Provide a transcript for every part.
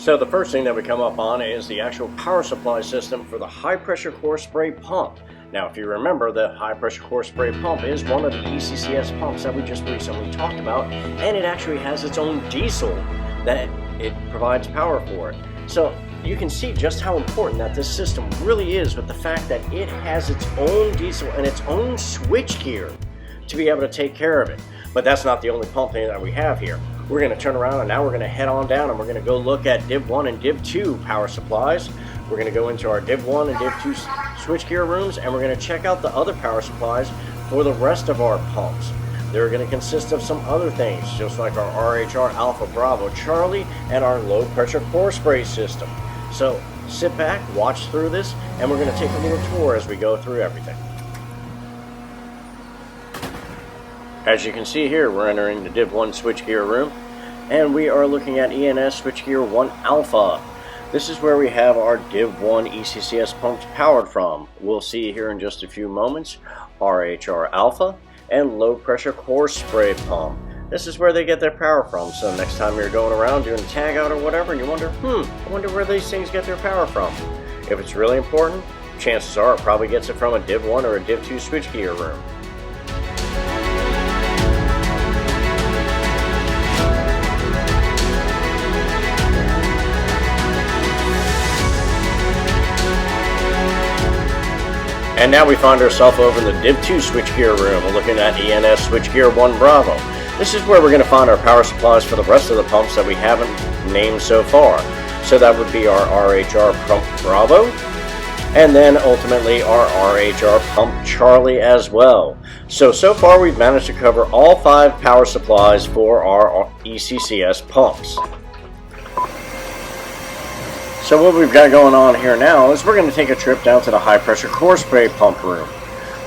So the first thing that we come up on is the actual power supply system for the high pressure core spray pump. Now if you remember, the high pressure core spray pump is one of the ECCS pumps that we just recently talked about, and it actually has its own diesel that it provides power for. So you can see just how important that this system really is with the fact that it has its own diesel and its own switchgear to be able to take care of it. But that's not the only pump that we have here. We're going to turn around and now we're going to head on down and we're going to go look at Div 1 and Div 2 power supplies. We're going to go into our Div 1 and Div 2 switchgear rooms and we're going to check out the other power supplies for the rest of our pumps. They're going to consist of some other things, just like our RHR Alpha Bravo Charlie and our low pressure core spray system. So sit back, watch through this, and we're going to take a little tour as we go through everything. As you can see here, we're entering the Div 1 switchgear room, and we are looking at ENS switchgear 1 Alpha. This is where we have our Div 1 ECCS pumps powered from. We'll see here in just a few moments RHR Alpha and low pressure core spray pump. This is where they get their power from, so next time you're going around doing a tag out or whatever and you wonder, I wonder where these things get their power from. If it's really important, chances are it probably gets it from a Div 1 or a Div 2 switchgear room. And now we find ourselves over in the Div 2 switchgear room. We're looking at ENS switchgear 1 Bravo. This is where we're going to find our power supplies for the rest of the pumps that we haven't named so far. So that would be our RHR Pump Bravo, and then ultimately our RHR Pump Charlie as well. So far we've managed to cover all 5 power supplies for our ECCS pumps. So what we've got going on here now is we're going to take a trip down to the high pressure core spray pump room.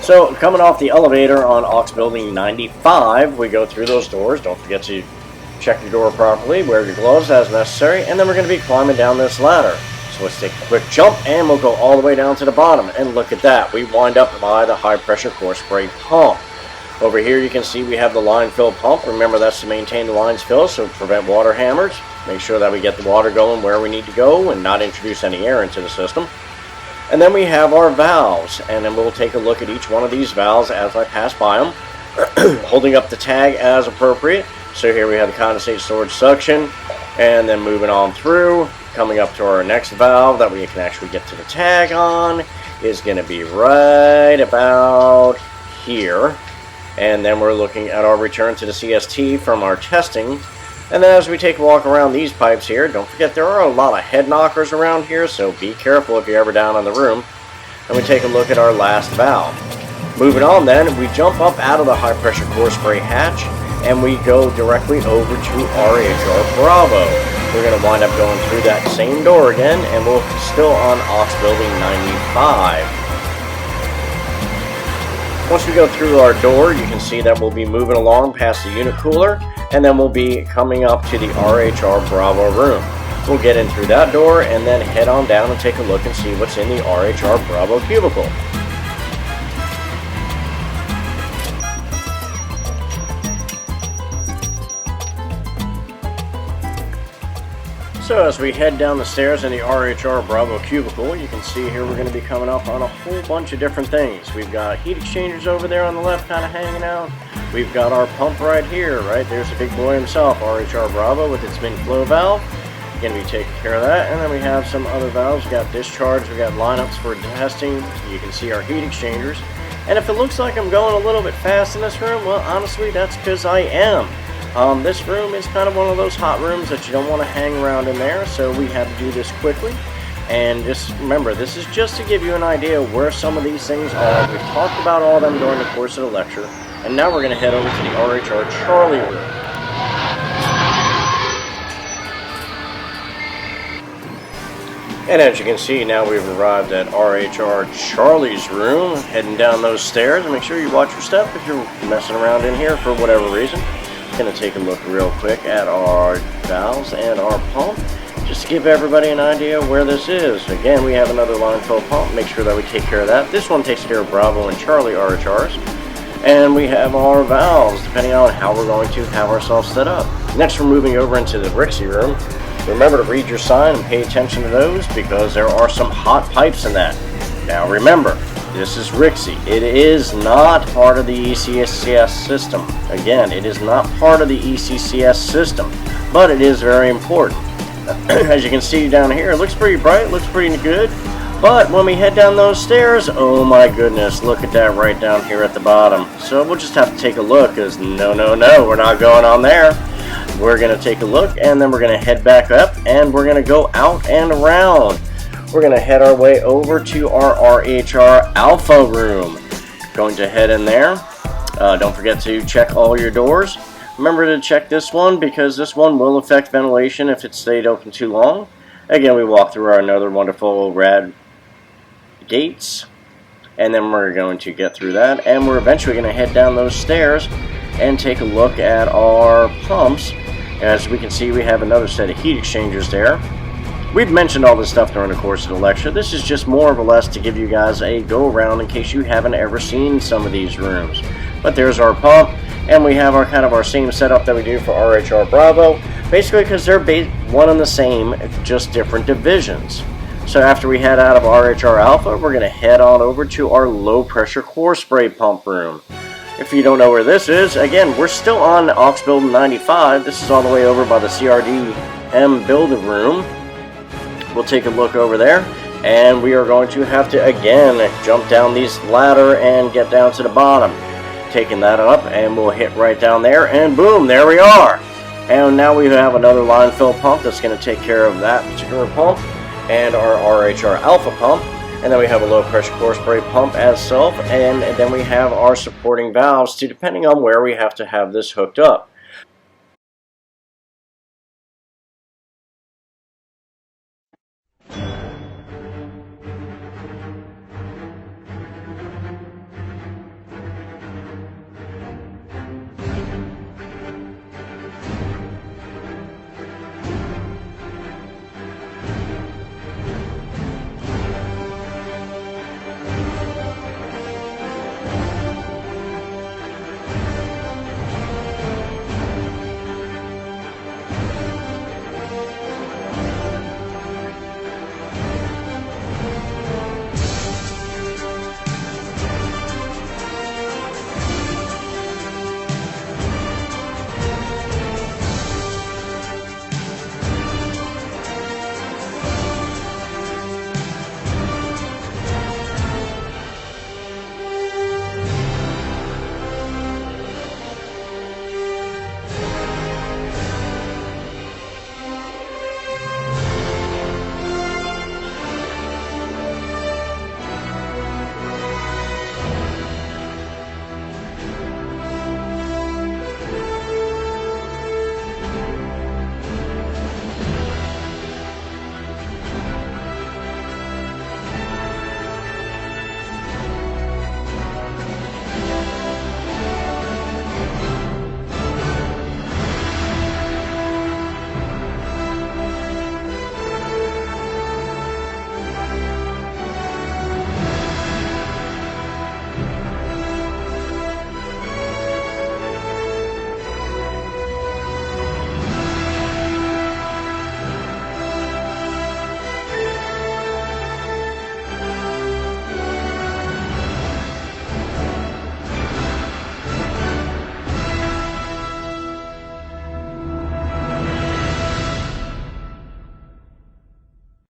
So coming off the elevator on Aux Building 95, we go through those doors. Don't forget to check your door properly, wear your gloves as necessary, and then we're going to be climbing down this ladder. So let's take a quick jump and we'll go all the way down to the bottom. And look at that, we wind up by the high pressure core spray pump. Over here you can see we have the line fill pump. Remember, that's to maintain the lines filled, so prevent water hammers. Make sure that we get the water going where we need to go and not introduce any air into the system. And then we have our valves, and then we'll take a look at each one of these valves as I pass by them, holding up the tag as appropriate. So here we have the condensate storage suction, and then moving on through, coming up to our next valve that we can actually get to the tag on is going to be right about here. And then we're looking at our return to the CST from our testing. And then as we take a walk around these pipes here, don't forget there are a lot of head knockers around here, so be careful if you're ever down in the room. And we take a look at our last valve. Moving on then, we jump up out of the high pressure core spray hatch and we go directly over to RHR Bravo. We're going to wind up going through that same door again, and we're still on Aux Building 95. Once we go through our door, you can see that we'll be moving along past the unit cooler, and then we'll be coming up to the RHR Bravo room. We'll get in through that door and then head on down and take a look and see what's in the RHR Bravo cubicle. So as we head down the stairs in the RHR Bravo cubicle, you can see here we're going to be coming up on a whole bunch of different things. We've got heat exchangers over there on the left kind of hanging out. We've got our pump right here, right? There's the big boy himself, RHR Bravo with its min flow valve. Going to be taking care of that. And then we have some other valves. We've got discharge, we've got lineups for testing. You can see our heat exchangers. And if it looks like I'm going a little bit fast in this room, well, honestly, that's because I am. This room is kind of one of those hot rooms that you don't want to hang around in there, so we had to do this quickly. And just remember, this is just to give you an idea where some of these things are. We've talked about all of them during the course of the lecture, and now we're going to head over to the RHR Charlie room. And as you can see, now we've arrived at RHR Charlie's room, heading down those stairs. And make sure you watch your step if you're messing around in here for whatever reason. Going to take a look real quick at our valves and our pump, just to give everybody an idea where this is. Again, we have another line fill pump. Make sure that we take care of that. This one takes care of Bravo and Charlie RHRs. And we have our valves, depending on how we're going to have ourselves set up. Next, we're moving over into the Rixie room. Remember to read your sign and pay attention to those because there are some hot pipes in that. Now remember, this is Rixie. It is not part of the ECCS system. Again, it is not part of the ECCS system, but it is very important. As you can see down here, it looks pretty bright, looks pretty good. But when we head down those stairs, oh my goodness, look at that right down here at the bottom. So we'll just have to take a look, because no, we're not going on there. We're going to take a look, and then we're going to head back up, and we're going to go out and around. We're going to head our way over to our RHR Alpha room. Going to head in there. Don't forget to check all your doors. Remember to check this one, because this one will affect ventilation if it stayed open too long. Again, we walk through our another wonderful rad gates, and then we're going to get through that, and we're eventually going to head down those stairs and take a look at our pumps. As we can see, we have another set of heat exchangers there. We've mentioned all this stuff during the course of the lecture. This is just more or less to give you guys a go around in case you haven't ever seen some of these rooms. But there's our pump, and we have our kind of our same setup that we do for RHR Bravo, basically because they're one and the same, just different divisions. So after we head out of RHR Alpha, we're going to head on over to our low pressure core spray pump room. If you don't know where this is, again, we're still on Aux Building 95. This is all the way over by the CRD-M building room. We'll take a look over there, and we are going to have to again jump down these ladder and get down to the bottom. Taking that up, and we'll hit right down there, and boom, there we are. And now we have another line fill pump that's going to take care of that particular pump, and our RHR Alpha pump, and then we have a low pressure core spray pump as self, and then we have our supporting valves to depending on where we have to have this hooked up.